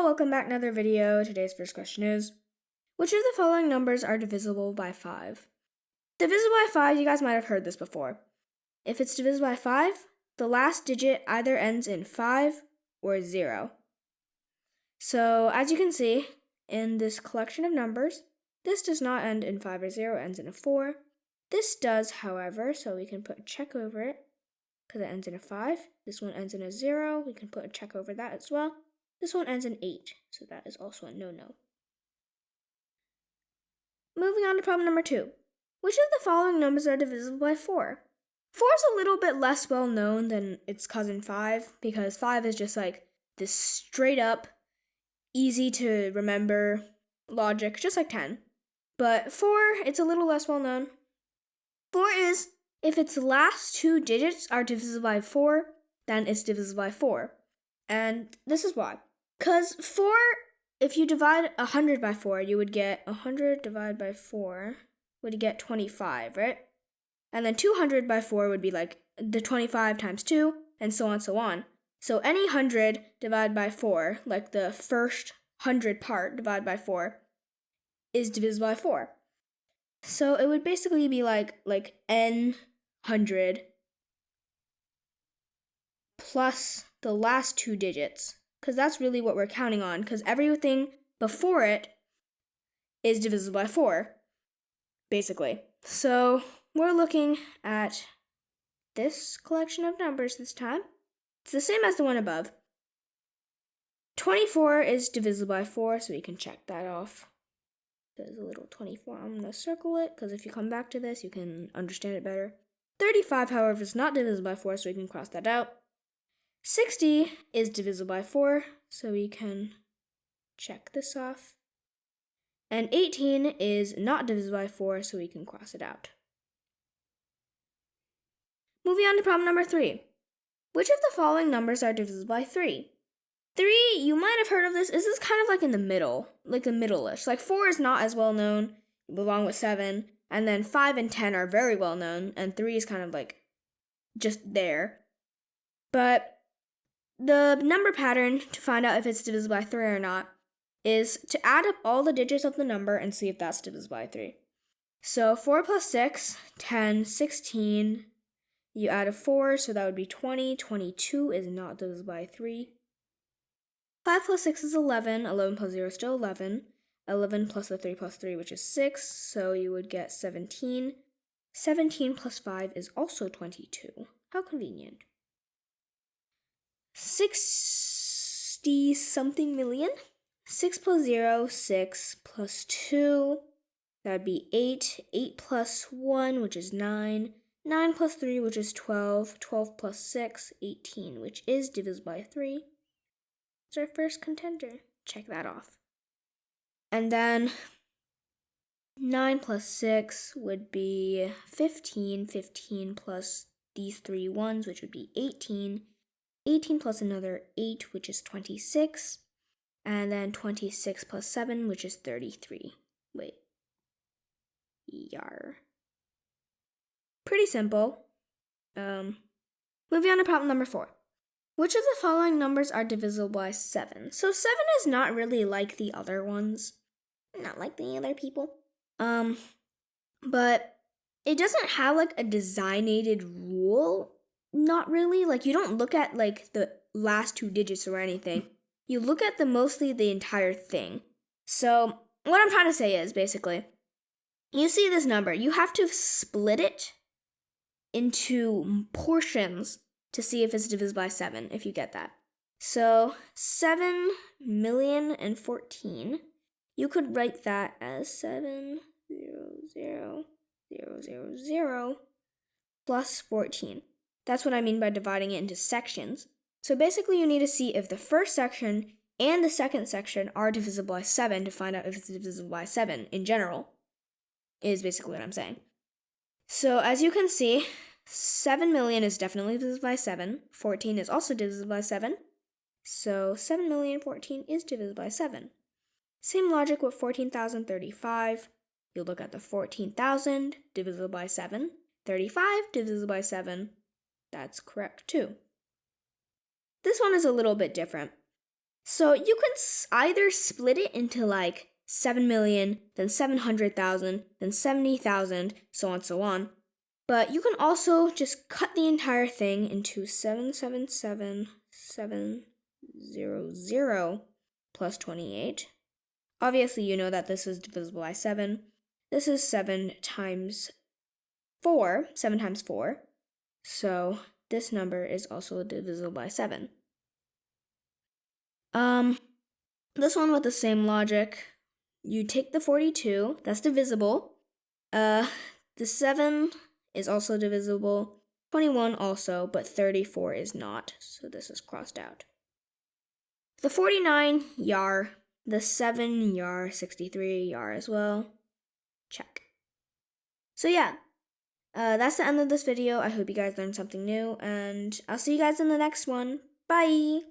welcome back to another video. Today's first question is, which of the following numbers are divisible by 5? Divisible by 5, you guys might have heard this before. If it's divisible by 5, the last digit either ends in 5 or 0. So, as you can see, in this collection of numbers, this does not end in 5 or 0, it ends in a 4. This does, however, so we can put a check over it, because it ends in a 5. This one ends in a 0, we can put a check over that as well. This one ends in 8, so that is also a no-no. Moving on to problem number 2. Which of the following numbers are divisible by 4? 4 is a little bit less well known than its cousin 5, because 5 is just like this straight up, easy to remember logic, just like 10. But 4, it's a little less well known. 4 is, if its last two digits are divisible by 4, then it's divisible by 4. And this is why. Because 4, if you divide 100 by 4, you would get 100 divided by 4 would get 25, right? And then 200 by 4 would be like the 25 times 2, and so on and so on. So any 100 divided by 4, like the first 100 part divided by 4, is divisible by 4. So it would basically be like n 100 plus the last two digits, because that's really what we're counting on, because everything before it is divisible by 4, basically. So we're looking at this collection of numbers this time. It's the same as the one above. 24 is divisible by 4, so we can check that off. There's a little 24. I'm going to circle it, because if you come back to this, you can understand it better. 35, however, is not divisible by 4, so we can cross that out. 60 is divisible by 4, so we can check this off. And 18 is not divisible by 4, so we can cross it out. Moving on to problem number 3. Which of the following numbers are divisible by 3? 3, you might have heard of this. This is kind of like in the middle, like the middle-ish. Like 4 is not as well known, along with 7. And then 5 and 10 are very well known, and 3 is kind of like just there. But the number pattern to find out if it's divisible by 3 or not is to add up all the digits of the number and see if that's divisible by 3. So 4 plus 6, 10, 16. You add a 4, so that would be 20. 22 is not divisible by 3. 5 plus 6 is 11. 11 plus 0 is still 11. 11 plus the 3 plus 3, which is 6, so you would get 17. 17 plus 5 is also 22. How convenient. 60-something million. 6 plus 0, 6 plus 2, that would be 8. 8 plus 1, which is 9. 9 plus 3, which is 12. 12 plus 6, 18, which is divisible by 3. It's our first contender. Check that off. And then 9 plus 6 would be 15. 15 plus these 3 ones, which would be 18. 18 plus another 8, which is 26. And then 26 plus 7, which is 33. Wait. Yar. Pretty simple. Moving on to problem number 4. Which of the following numbers are divisible by 7? So 7 is not really like the other ones. Not like the other people. But it doesn't have like a designated rule. Not really. Like you don't look at like the last two digits or anything. You look at mostly the entire thing. So what I'm trying to say is basically, you see this number. You have to split it into portions to see if it's divisible by 7, if you get that. So 7,014,000, you could write that as 7,000,000 plus 14. That's what I mean by dividing it into sections. So basically you need to see if the first section and the second section are divisible by 7 to find out if it's divisible by 7 in general, is basically what I'm saying. So as you can see, 7 million is definitely divisible by 7. 14 is also divisible by 7. So 7,014,000 is divisible by 7. Same logic with 14,035. You look at the 14,000 divisible by 7. 35 divisible by 7. That's correct too. This one is a little bit different. So you can either split it into like 7 million, then 700,000, then 70,000, so on and so on. But you can also just cut the entire thing into 777,700 plus 28. Obviously, you know that this is divisible by 7. This is 7 times 4, 7 times 4. So this number is also divisible by 7. This one with the same logic. You take the 42, that's divisible. The 7 is also divisible. 21 also, but 34 is not, so this is crossed out. The 49, yar. The 7, yar. 63, yar as well. Check. So yeah, that's the end of this video. I hope you guys learned something new, and I'll see you guys in the next one. Bye!